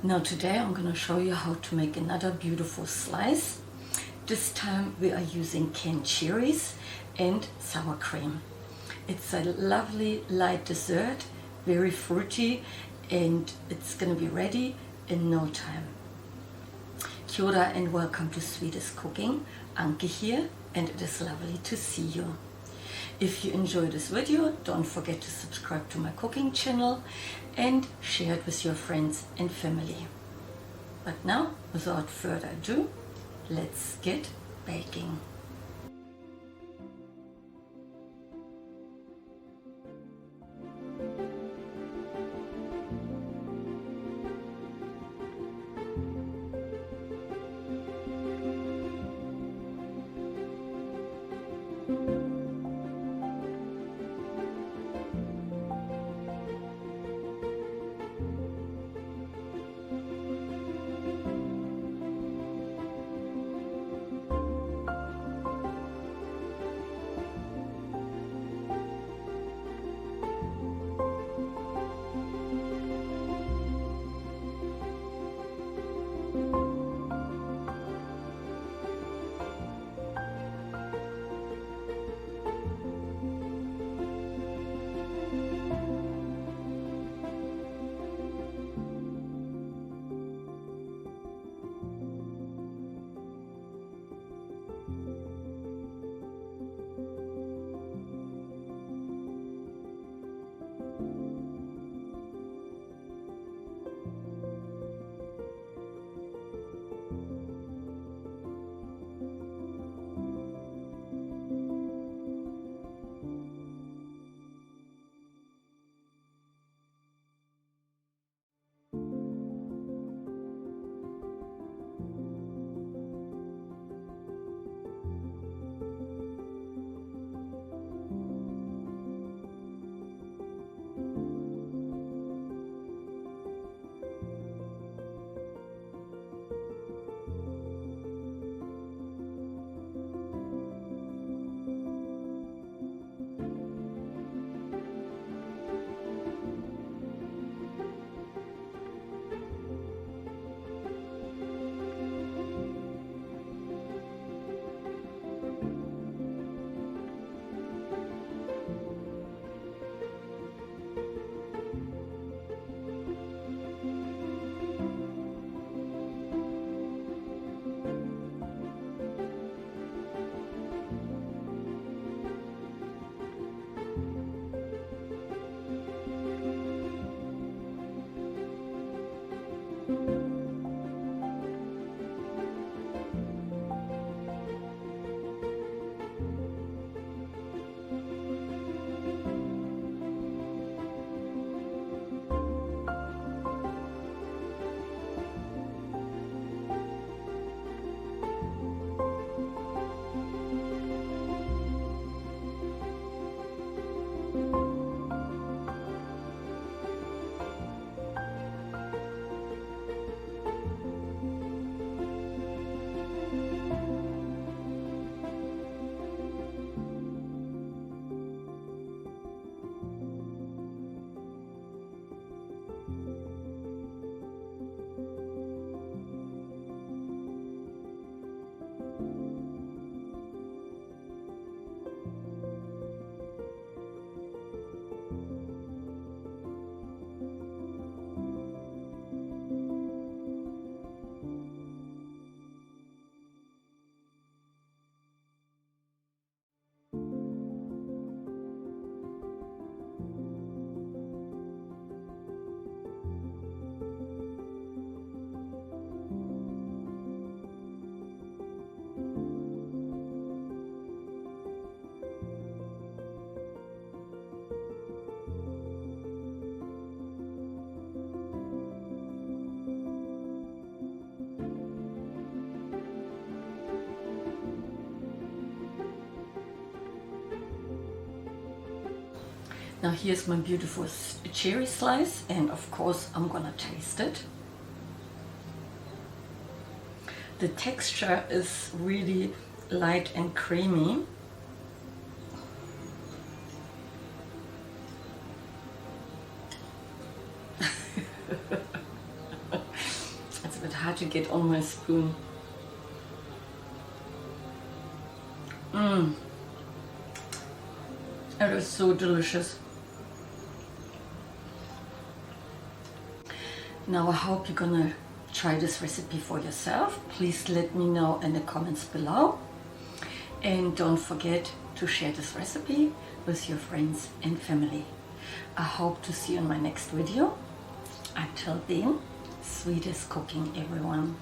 Now today I'm going to show you how to make another beautiful slice. This time we are using canned cherries and sour cream. It's a lovely light dessert, very fruity, and it's going to be ready in no time. Kia ora and welcome to Sweetest Cooking. Anke here, and it is lovely to see you. If you enjoy this video, don't forget to subscribe to my cooking channel and share it with your friends and family. But now, without further ado, let's get baking. Now here's my beautiful cherry slice, and of course I'm gonna taste it. The texture is really light and creamy. a bit hard to get on my spoon. It is so delicious. Now I hope you're gonna try this recipe for yourself. Please let me know in the comments below. And don't forget to share this recipe with your friends and family. I hope to see you in my next video. Until then, sweetest cooking, everyone.